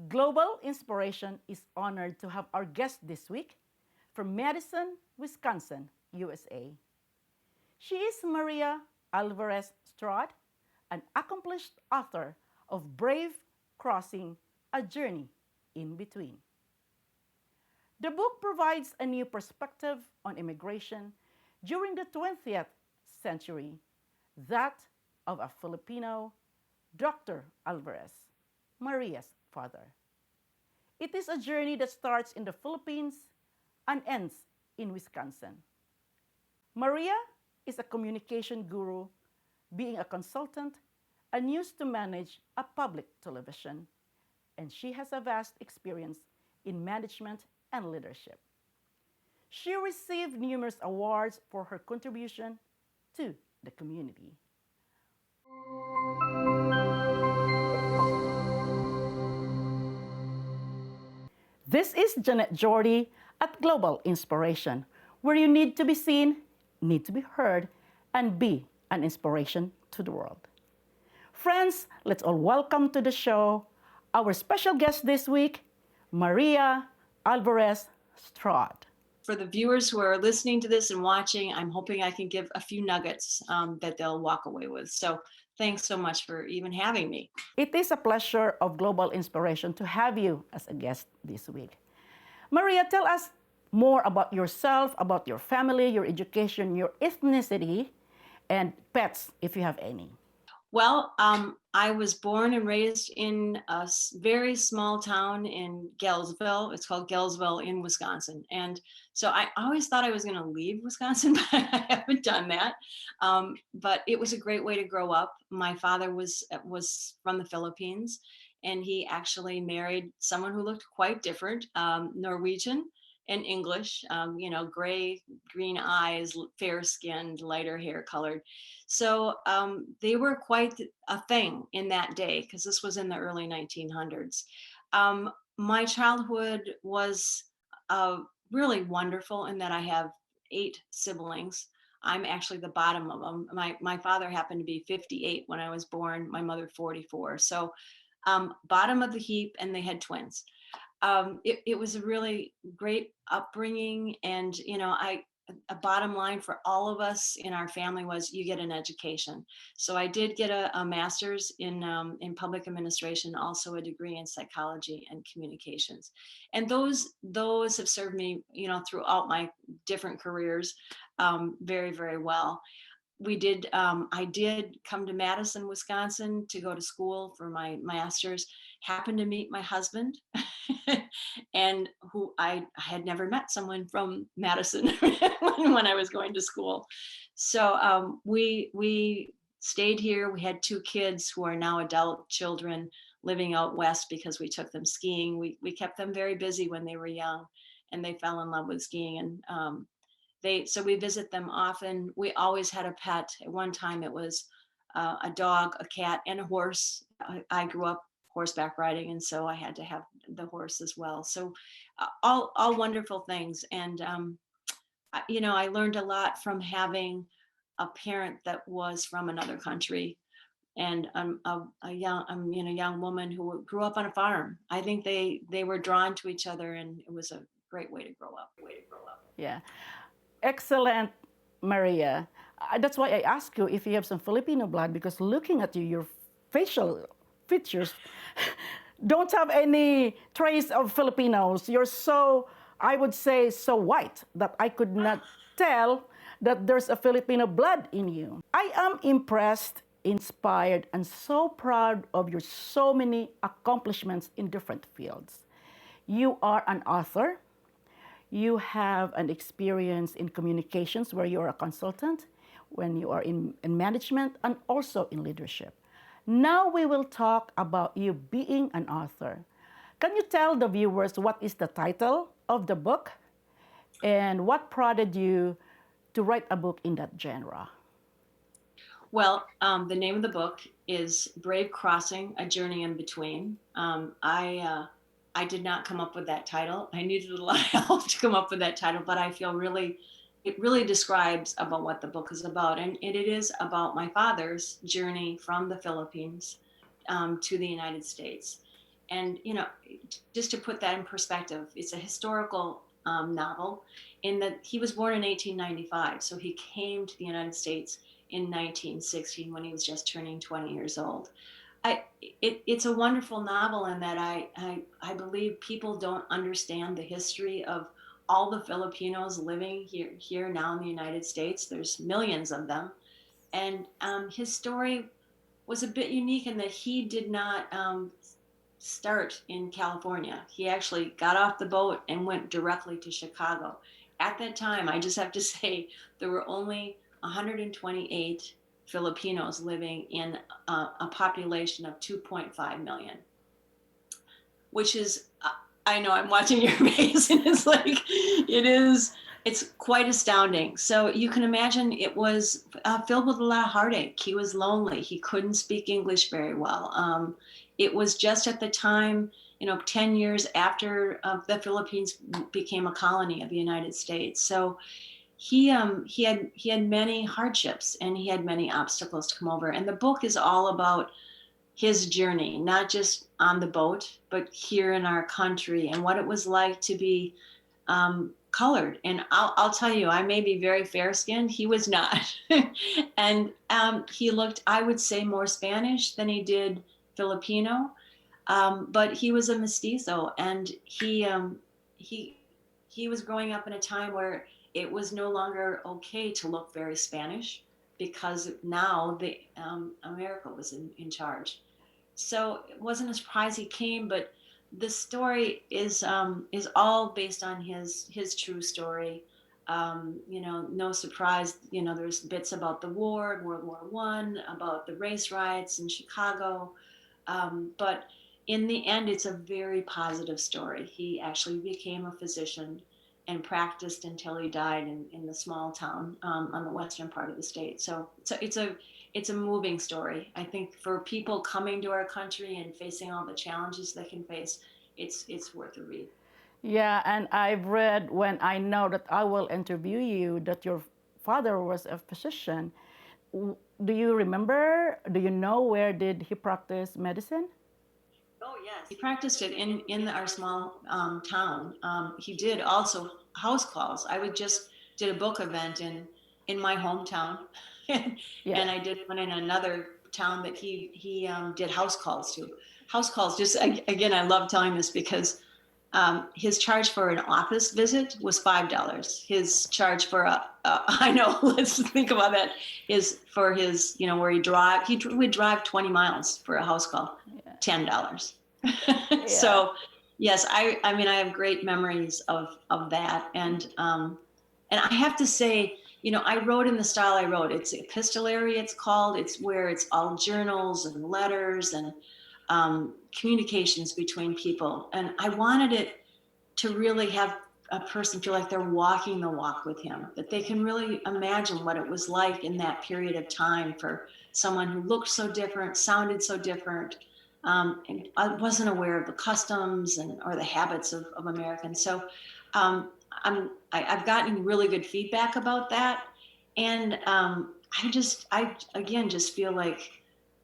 Global Inspiration is honored to have our guest this week from Madison, Wisconsin, USA. She is Maria Alvarez Stroud, an accomplished author of Brave Crossing, A Journey in Between. The book provides a new perspective on immigration during the 20th century, that of a Filipino, Dr. Alvarez, Maria's father. It is a journey that starts in the Philippines and ends in Wisconsin. Maria is a communication guru, being a consultant and used to manage a public television, and she has a vast experience in management and leadership. She received numerous awards for her contribution to the community. This is Janet Jordy at Global Inspiration, where you need to be seen, need to be heard, and be an inspiration to the world. Friends, let's all welcome to the show our special guest this week, Maria Alvarez Stroud. For the viewers who are listening to this and watching, I'm hoping I can give a few nuggets that they'll walk away with. So thanks so much for even having me. It is a pleasure of Global Inspiration to have you as a guest this week. Maria, tell us more about yourself, about your family, your education, your ethnicity, and pets, if you have any. Well, I was born and raised in a very small town in Galesville. It's called Galesville in Wisconsin. And so I always thought I was going to leave Wisconsin, but I haven't done that. But it was a great way to grow up. My father was from the Philippines, and he actually married someone who looked quite different, Norwegian and English, gray, green eyes, fair skinned, lighter hair colored. So they were quite a thing in that day, because this was in the early 1900s. My childhood was really wonderful in that I have 8 siblings. I'm actually the bottom of them. My father happened to be 58 when I was born, my mother 44. So bottom of the heap, and they had twins. It was a really great upbringing, and a bottom line for all of us in our family was you get an education. So I did get a master's in public administration, also a degree in psychology and communications, and those have served me throughout my different careers very, very well. I did come to Madison, Wisconsin to go to school for my master's, happened to meet my husband and who I had never met someone from Madison when I was going to school. So we stayed here. We had 2 kids who are now adult children living out west because we took them skiing. We kept them very busy when they were young, and they fell in love with skiing. And so we visit them often. We always had a pet. At one time it was a dog, a cat, and a horse. I grew up horseback riding, and so I had to have the horse as well. So all wonderful things. And I learned a lot from having a parent that was from another country, and a young woman who grew up on a farm. I think they were drawn to each other, and it was a great way to grow up. Yeah. Excellent, Maria. That's why I ask you if you have some Filipino blood, because looking at you, your facial features don't have any trace of Filipinos. You're so, I would say, so white that I could not tell that there's a Filipino blood in you. I am impressed, inspired, and so proud of your so many accomplishments in different fields. You are an author. You have an experience in communications where you're a consultant, when you are in management, and also in leadership. Now we will talk about you being an author. Can you tell the viewers what is the title of the book and what prompted you to write a book in that genre? Well, the name of the book is Brave Crossing, A Journey in Between. I did not come up with that title. I needed a lot of help to come up with that title, but I feel it really describes about what the book is about. And it is about my father's journey from the Philippines to the United States. And, just to put that in perspective, it's a historical novel in that he was born in 1895. So he came to the United States in 1916 when he was just turning 20 years old. It's a wonderful novel in that I believe people don't understand the history of all the Filipinos living here now in the United States. There's millions of them. And his story was a bit unique in that he did not start in California. He actually got off the boat and went directly to Chicago. At that time, I just have to say, there were only 128 Filipinos living in a population of 2.5 million, which is, I know I'm watching your face, and it's like, it's quite astounding. So you can imagine it was filled with a lot of heartache. He was lonely. He couldn't speak English very well. It was just at the time, 10 years after the Philippines became a colony of the United States. So he had many hardships and he had many obstacles to come over. And the book is all about his journey, not just on the boat, but here in our country and what it was like to be colored. And I'll tell you, I may be very fair skinned. He was not. And he looked, I would say, more Spanish than he did Filipino. But he was a mestizo, and he he was growing up in a time where it was no longer okay to look very Spanish because now the America was in charge. So it wasn't a surprise he came, but the story is all based on his true story. No surprise. There's bits about the war, World War I, about the race riots in Chicago, but in the end, it's a very positive story. He actually became a physician and practiced until he died in the small town on the western part of the state. So it's a moving story. I think for people coming to our country and facing all the challenges they can face, it's worth a read. Yeah, and I've read when I know that I will interview you that your father was a physician. Do you remember? Do you know where did he practice medicine? Oh yes, he practiced it in our small town. He did also house calls. I would just did a book event in my hometown, Yeah. and I did one in another town that he did house calls to. House calls. Just again, I love telling this because his charge for an office visit was $5. His charge for I know, let's think about that, is for his, where he would drive 20 miles for a house call, Yeah. $10. Yeah. So yes, I mean, I have great memories of that. And I have to say, I wrote in the style I wrote. It's epistolary, it's called. It's where it's all journals and letters and communications between people. And I wanted it to really have a person feel like they're walking the walk with him, that they can really imagine what it was like in that period of time for someone who looked so different, sounded so different, and I wasn't aware of the customs or the habits of Americans. So I've gotten really good feedback about that. And I again just feel like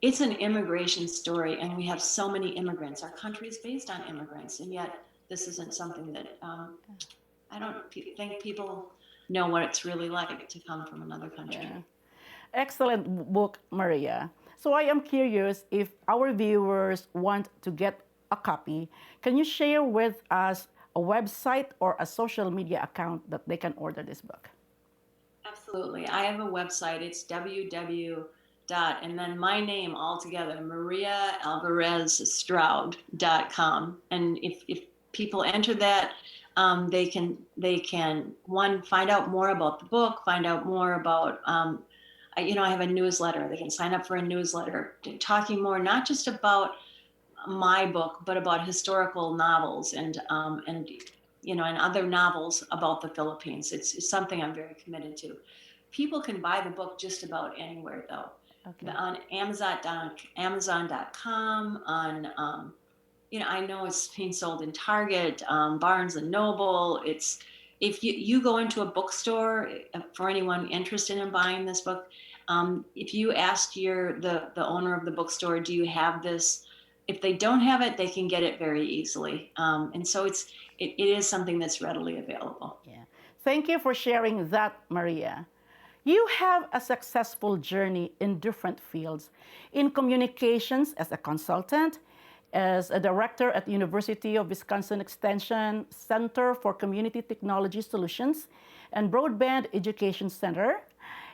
it's an immigration story, and we have so many immigrants. Our country is based on immigrants, and yet this isn't something that I don't think people know what it's really like to come from another country. Yeah. Excellent book, Maria. So I am curious if our viewers want to get a copy, can you share with us a website or a social media account that they can order this book? Absolutely. I have a website. It's www. And then my name altogether, mariaalvarezstroud.com. And if people enter that, they can one, find out more about the book, find out more about I have a newsletter. They can sign up for a newsletter talking more not just about my book, but about historical novels and other novels about the Philippines. It's something I'm very committed to. People can buy the book just about anywhere though. Okay. On Amazon.com, on I know it's being sold in Target, Barnes and Noble. It's if you go into a bookstore, for anyone interested in buying this book, if you ask the owner of the bookstore, do you have this if they don't have it, they can get it very easily. And so it is something that's readily available. Yeah. Thank you for sharing that, Maria. You have a successful journey in different fields, in communications as a consultant, as a director at University of Wisconsin Extension Center for Community Technology Solutions and Broadband Education Center.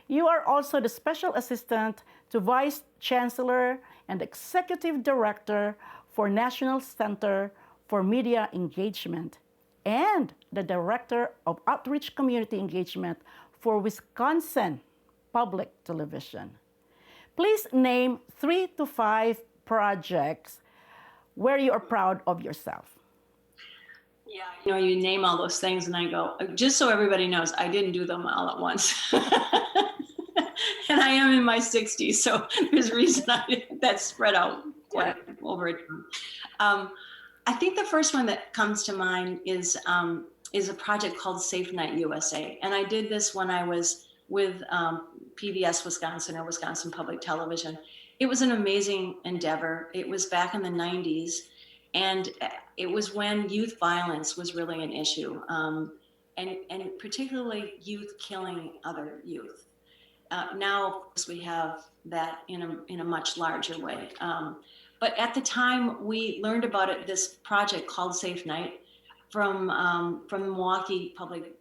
You are also the special assistant to Vice Chancellor and Executive Director for National Center for Media Engagement and the Director of Outreach Community Engagement for Wisconsin Public Television. Please name 3 to 5 projects where you are proud of yourself. Yeah, you name all those things and I go, just so everybody knows, I didn't do them all at once. And I am in my 60s, so there's a reason that's spread out quite over time. I think the first one that comes to mind is a project called Safe Night USA. And I did this when I was with PBS Wisconsin or Wisconsin Public Television. It was an amazing endeavor. It was back in the 90s. And it was when youth violence was really an issue, and particularly youth killing other youth. Now, of course, we have that in a much larger way. But at the time, we learned about it, this project called Safe Night from the Milwaukee public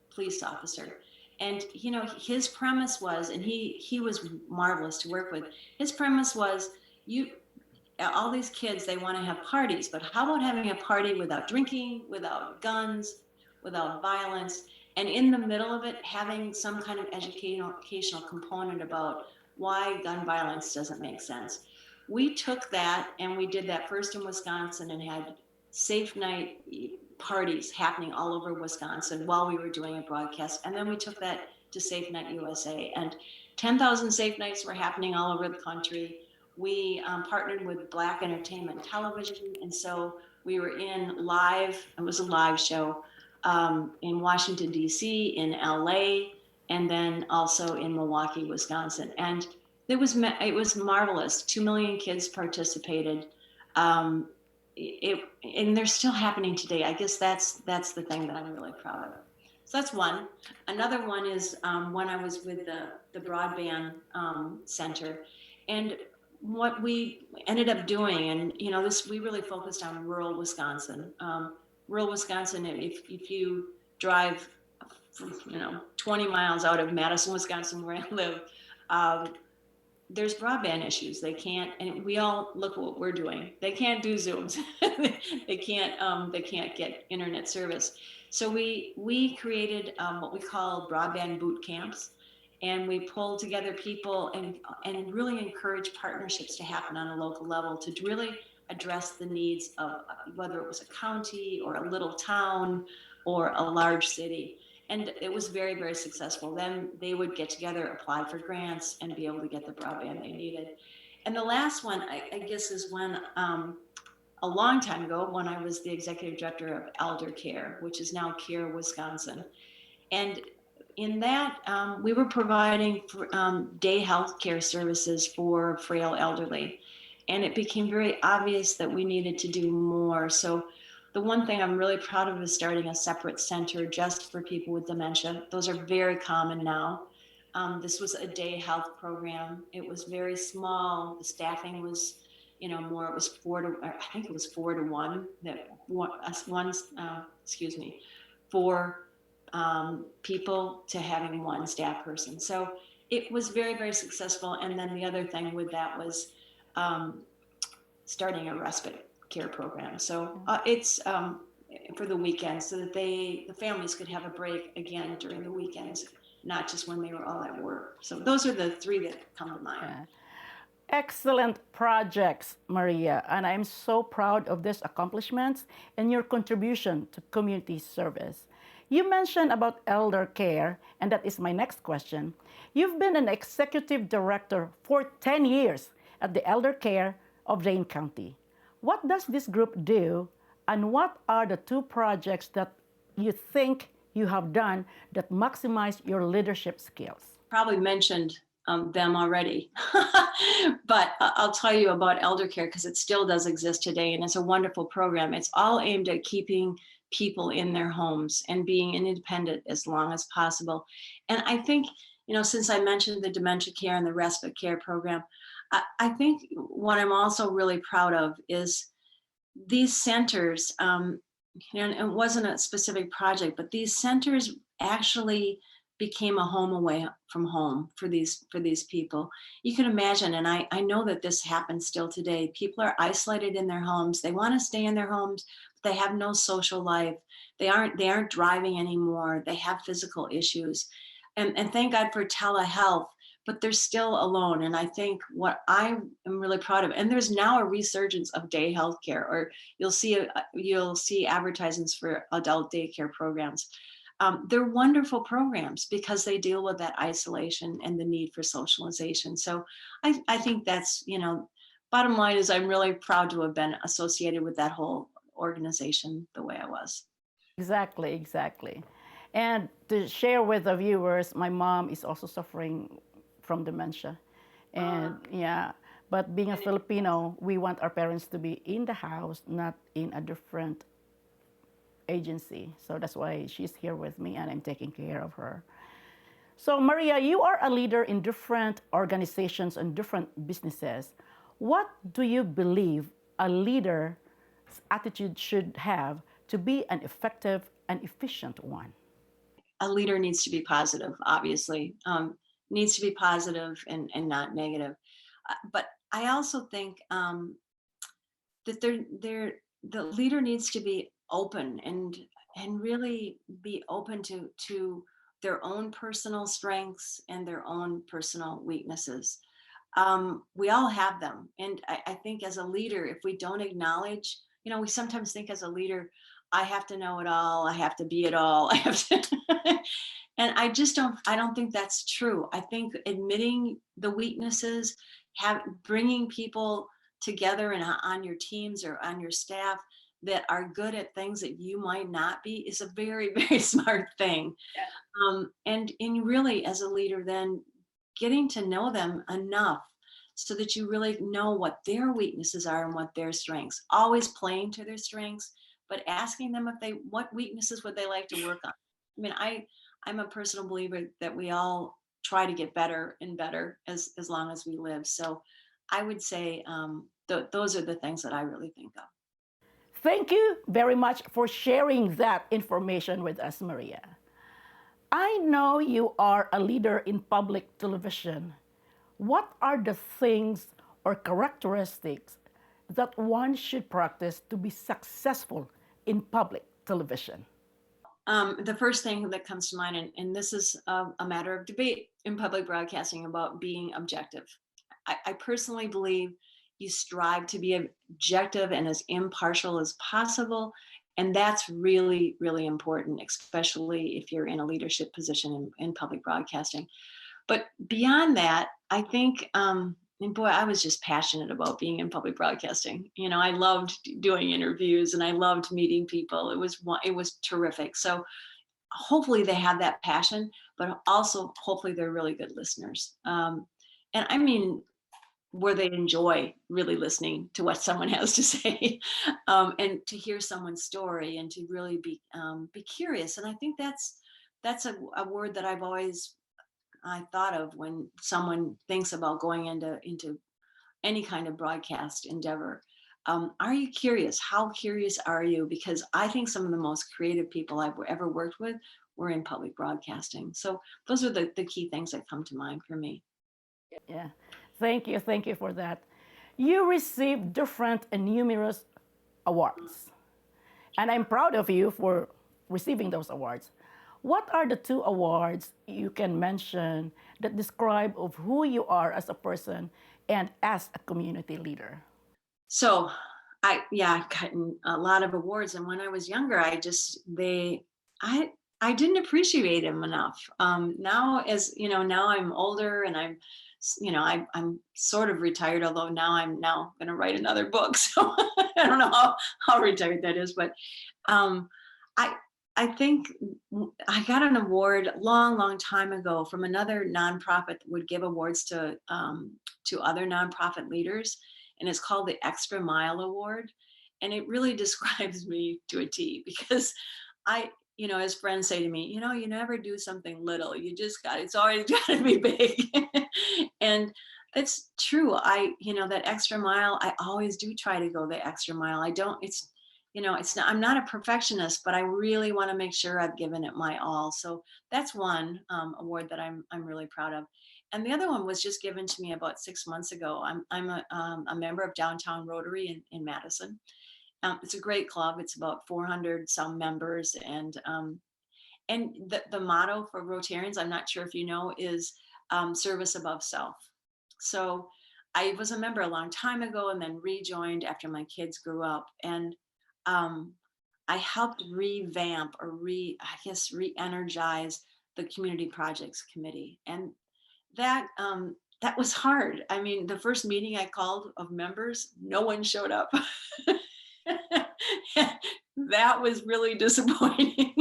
police officer. And, his premise was, and he was marvelous to work with, his premise was, all these kids, they want to have parties, but how about having a party without drinking, without guns, without violence, and in the middle of it, having some kind of educational component about why gun violence doesn't make sense. We took that and we did that first in Wisconsin and had Safe Night parties happening all over Wisconsin while we were doing a broadcast. And then we took that to Safe Night USA, and 10,000 Safe Nights were happening all over the country. We partnered with Black Entertainment Television, and so we were it was a live show in Washington, D.C., in L.A., and then also in Milwaukee, Wisconsin. And it was marvelous. 2 million kids participated. And they're still happening today. I guess that's the thing that I'm really proud of. So that's one. Another one is when I was with the Broadband Center, and what we ended up doing, and we really focused on rural Wisconsin. Rural Wisconsin, if you drive 20 miles out of Madison, Wisconsin, where I live, there's broadband issues. They can't, and we all look at what we're doing. They can't do Zooms. They can't get internet service. So we created what we call broadband boot camps. And we pulled together people and really encourage partnerships to happen on a local level to really address the needs of whether it was a county or a little town or a large city. And it was very, very successful. Then they would get together, apply for grants, and be able to get the broadband they needed. And the last one, I guess, is when a long time ago, when I was the executive director of Elder Care, which is now Care Wisconsin. And in that, we were providing day health care services for frail elderly. And it became very obvious that we needed to do more. So the one thing I'm really proud of is starting a separate center just for people with dementia. Those are very common now. This was a day health program. It was very small. The staffing was, more. It was 4 to 1. For people to having one staff person. So it was very, very successful. And then the other thing with that was starting a respite care program. So it's for the weekends so that the families could have a break again during the weekends, not just when they were all at work. So those are the 3 that come to mind. Yeah. Excellent projects, Maria, and I'm so proud of these accomplishments and your contribution to community service. You mentioned about elder care, and that is my next question. You've been an executive director for 10 years at the Elder Care of Dane County. What does this group do, and what are the 2 projects that you think you have done that maximize your leadership skills? Probably mentioned them already. But I'll tell you about elder care because it still does exist today, and it's a wonderful program. It's all aimed at keeping people in their homes and being independent as long as possible. And I think, since I mentioned the dementia care and the respite care program, I think what I'm also really proud of is these centers, and it wasn't a specific project, but these centers actually became a home away from home for these people. You can imagine, and I know that this happens still today. People are isolated in their homes. They want to stay in their homes, but they have no social life. They aren't driving anymore. They have physical issues. And thank God for telehealth, but they're still alone. And I think what I am really proud of, and there's now a resurgence of day health care, or you'll see advertisements for adult daycare programs. They're wonderful programs because they deal with that isolation and the need for socialization. So I think that's, bottom line is I'm really proud to have been associated with that whole organization the way I was. Exactly, exactly. And to share with the viewers, my mom is also suffering from dementia. And yeah, but being a Filipino, we want our parents to be in the house, not in a different agency. So that's why she's here with me and I'm taking care of her. So, Maria, you are a leader in different organizations and different businesses. What do you believe a leader's attitude should have to be an effective and efficient one? A leader needs to be positive, obviously, needs to be positive and not negative. But I also think that the leader needs to be open and really be open to their own personal strengths and their own personal weaknesses. We all have them, and I think as a leader, if we don't acknowledge, we sometimes think as a leader, I have to know it all, I have to be it all, I have to. And I don't think that's true. I think admitting the weaknesses, bringing people together and on your teams or on your staff that are good at things that you might not be is a very, very smart thing. And really, as a leader, then getting to know them enough so that you really know what their weaknesses are and what their strengths. Always playing to their strengths, but asking them what weaknesses would they like to work on. I mean, I'm a personal believer that we all try to get better and better as long as we live. So I would say those are the things that I really think of. Thank you very much for sharing that information with us, Maria. I know you are a leader in public television. What are the things or characteristics that one should practice to be successful in public television? The first thing that comes to mind, and this is a matter of debate in public broadcasting about being objective. I personally believe you strive to be objective and as impartial as possible. And that's really, really important, especially if you're in a leadership position in public broadcasting. But beyond that, I think, and boy, I was just passionate about being in public broadcasting. I loved doing interviews and I loved meeting people. It was terrific. So hopefully they have that passion, but also hopefully they're really good listeners. And I mean, where they enjoy really listening to what someone has to say, and to hear someone's story and to really be curious. And I think that's a word that I thought of when someone thinks about going into any kind of broadcast endeavor. Are you curious? How curious are you? Because I think some of the most creative people I've ever worked with were in public broadcasting. So those are the key things that come to mind for me. Yeah, thank you for that. You received different and numerous awards, and I'm proud of you for receiving those awards. What are the two awards you can mention that describe of who you are as a person and as a community leader? So I've gotten a lot of awards, and when I was younger, I didn't appreciate them enough. Now, now I'm older and I'm sort of retired, although I'm now going to write another book. So I don't know how retired that is, but um, I I think I got an award long, long time ago from another nonprofit that would give awards to other nonprofit leaders, and it's called the Extra Mile Award, and it really describes me to a T because I, as friends say to me, you never do something little. You just it's always got to be big, and that's true. That extra mile. I always do try to go the extra mile. I don't. It's not, I'm not a perfectionist, but I really want to make sure I've given it my all. So that's one award that I'm really proud of. And the other one was just given to me about 6 months ago. I'm a member of Downtown Rotary in Madison. It's a great club. It's about 400 some members, and the motto for Rotarians, I'm not sure if you know, is service above self. So I was a member a long time ago and then rejoined after my kids grew up. And um, I helped revamp or re-energize the Community Projects Committee. And that was hard. I mean, the first meeting I called of members, no one showed up. That was really disappointing.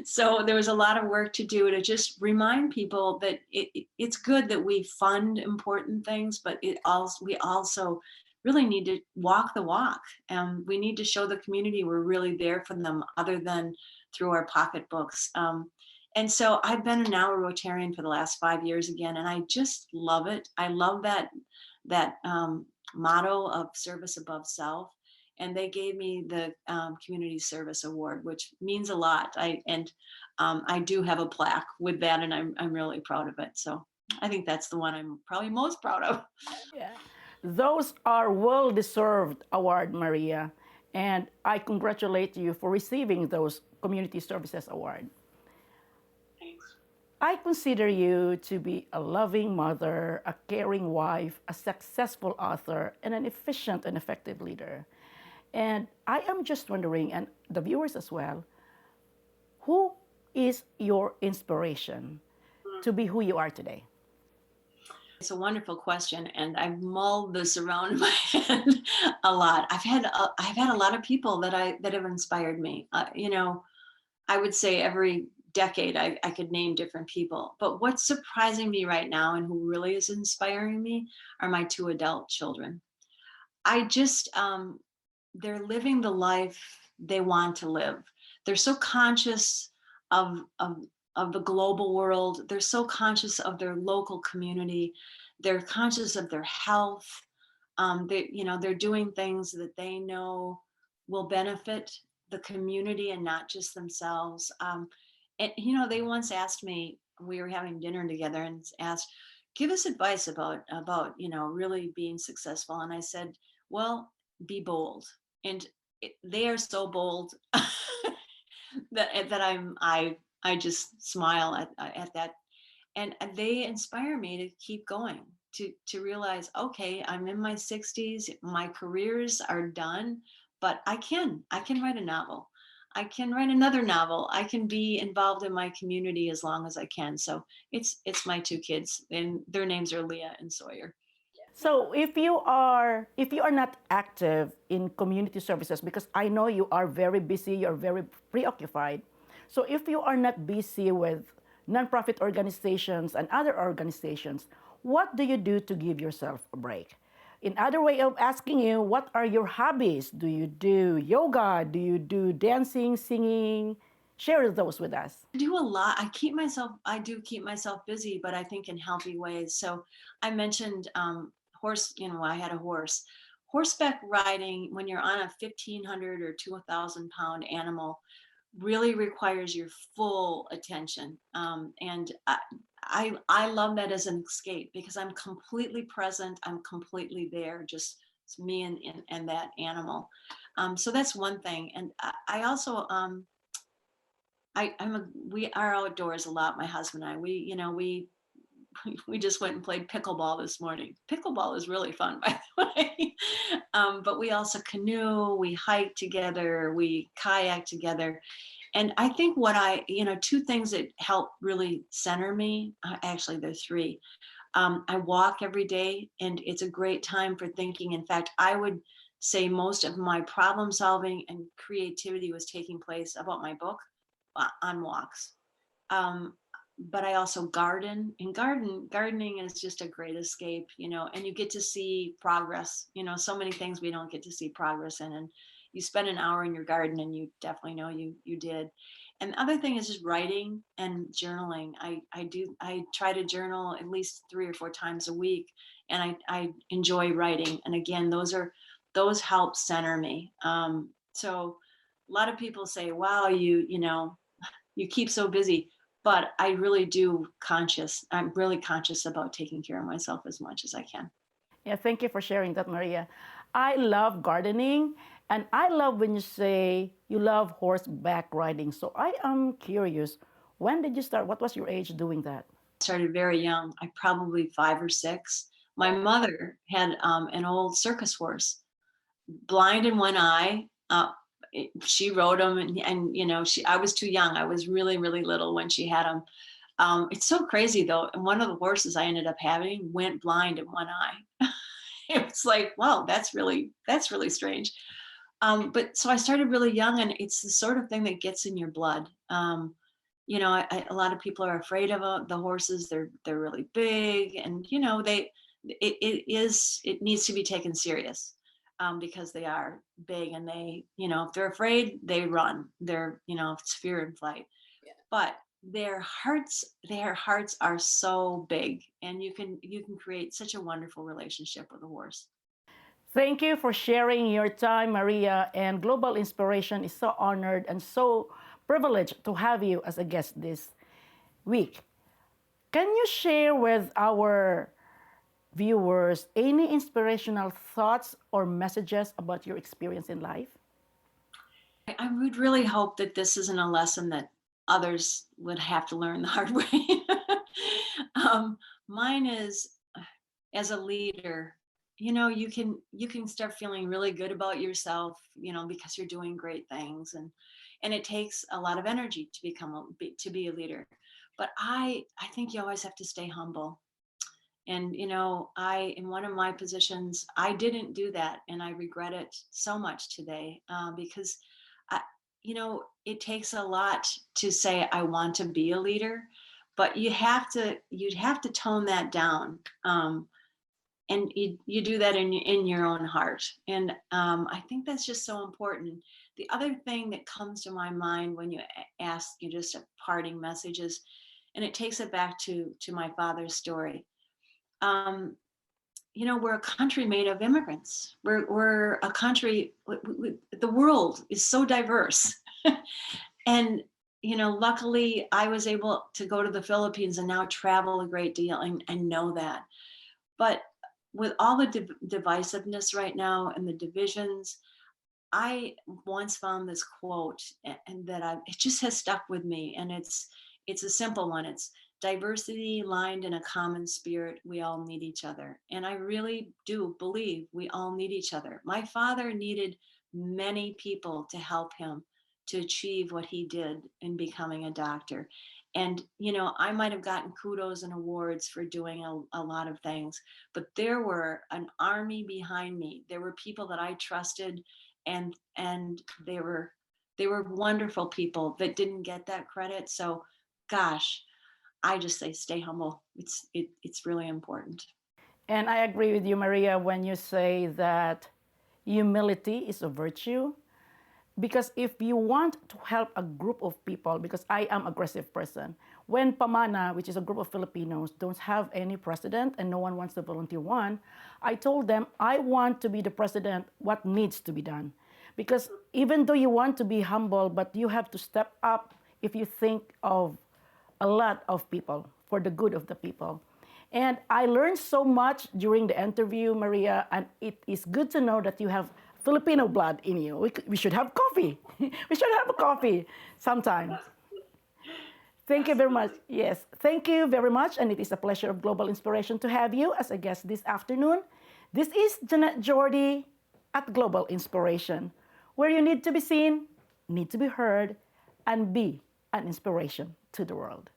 So there was a lot of work to do to just remind people that it's good that we fund important things, but we also really need to walk the walk. And we need to show the community we're really there for them other than through our pocketbooks. And so I've been now a Rotarian for the last 5 years again, and I just love it. I love that motto of service above self. And they gave me the Community Service Award, which means a lot. I do have a plaque with that, and I'm really proud of it. So I think that's the one I'm probably most proud of. Yeah. Those are well-deserved award, Maria, and I congratulate you for receiving those Community Services Award. Thanks. I consider you to be a loving mother, a caring wife, a successful author, and an efficient and effective leader. And I am just wondering, and the viewers as well, who is your inspiration to be who you are today? It's a wonderful question, and I've mulled this around in my head a lot. I've had a lot of people that have inspired me. I would say every decade I could name different people. But what's surprising me right now and who really is inspiring me are my two adult children. I just they're living the life they want to live. They're so conscious of of the global world. They're so conscious of their local community. They're conscious of their health. They're doing things that they know will benefit the community and not just themselves. And they once asked me, we were having dinner together, and asked, give us advice about really being successful. And I said, well, be bold. And they are so bold that I just smile at that, and they inspire me to keep going, to realize, okay, I'm in my 60s, my careers are done, but I can write a novel. I can write another novel. I can be involved in my community as long as I can. So it's my two kids, and their names are Leah and Sawyer. So if you are not active in community services, because I know you are very busy, you're very preoccupied. So if you are not busy with nonprofit organizations and other organizations, what do you do to give yourself a break? In other way of asking you, what are your hobbies? Do you do yoga? Do you do dancing, singing? Share those with us. I do a lot. I do keep myself busy, but I think in healthy ways. So I mentioned horse, I had a horse. Horseback riding, when you're on a 1,500 or 2,000 pound animal, really requires your full attention. And I love that as an escape because I'm completely present. I'm completely there, just it's me and that animal. So that's one thing. And I also, we are outdoors a lot. My husband and I, we just went and played pickleball this morning. Pickleball is really fun, by the way. But we also canoe, we hike together, we kayak together. And I think two things that help really center me, actually there's three. I walk every day, and it's a great time for thinking. In fact, I would say most of my problem solving and creativity was taking place about my book. on walks. Um, but I also garden, and gardening is just a great escape, and you get to see progress, so many things we don't get to see progress in. And you spend an hour in your garden and you definitely know you did. And the other thing is just writing and journaling. I try to journal at least 3 or 4 times a week, and I enjoy writing. And again, those help center me. So a lot of people say, wow, you keep so busy, but I'm really conscious about taking care of myself as much as I can. Yeah, thank you for sharing that, Maria. I love gardening, and I love when you say you love horseback riding. So I am curious, when did you start? What was your age doing that? I started very young. I probably 5 or 6. My mother had an old circus horse, blind in one eye. She rode him, and I was too young. I was really, really little when she had him. It's so crazy though. And one of the horses I ended up having went blind in one eye. It was like, wow, that's really strange. But so I started really young, and it's the sort of thing that gets in your blood. A lot of people are afraid of the horses. They're really big, and it needs to be taken serious, because they are big, and if they're afraid, they run. It's fear and flight. But their hearts are so big, and you can create such a wonderful relationship with a horse. Thank you for sharing your time, Maria. And Global Inspiration is so honored and so privileged to have you as a guest this week. Can you share with our viewers any inspirational thoughts or messages about your experience in life? I would really hope that this isn't a lesson that others would have to learn the hard way. Mine is, as a leader, you can start feeling really good about yourself, because you're doing great things, and it takes a lot of energy to be a leader. But I think you always have to stay humble. And I in one of my positions, I didn't do that, and I regret it so much today, because I, it takes a lot to say I want to be a leader, but you'd have to tone that down. And you do that in your own heart. And I think that's just so important. The other thing that comes to my mind when you ask you just a parting message is, and it takes it back to my father's story. um, we're a country made of immigrants. We're a country, the world is so diverse. And, luckily I was able to go to the Philippines and now travel a great deal, and know that. But with all the divisiveness right now and the divisions, I once found this quote, and it just has stuck with me, and it's a simple one. It's diversity lined in a common spirit. We all need each other, and I really do believe we all need each other. My father needed many people to help him to achieve what he did in becoming a doctor. And I might have gotten kudos and awards for doing a lot of things, but there were an army behind me. There were people that I trusted, and they were wonderful people that didn't get that credit. So gosh, I just say stay humble. It's really important. And I agree with you, Maria, when you say that humility is a virtue. Because if you want to help a group of people, because I am aggressive person, when Pamana, which is a group of Filipinos, don't have any president and no one wants to volunteer one, I told them I want to be the president, what needs to be done. Because even though you want to be humble, but you have to step up if you think of a lot of people for the good of the people. And I learned so much during the interview, Maria, and it is good to know that you have Filipino blood in you. We should have coffee. We should have a coffee sometime. Thank you very much. Yes, thank you very much. And it is a pleasure of Global Inspiration to have you as a guest this afternoon. This is Jeanette Jordy at Global Inspiration, where you need to be seen, need to be heard, and be an inspiration to the world.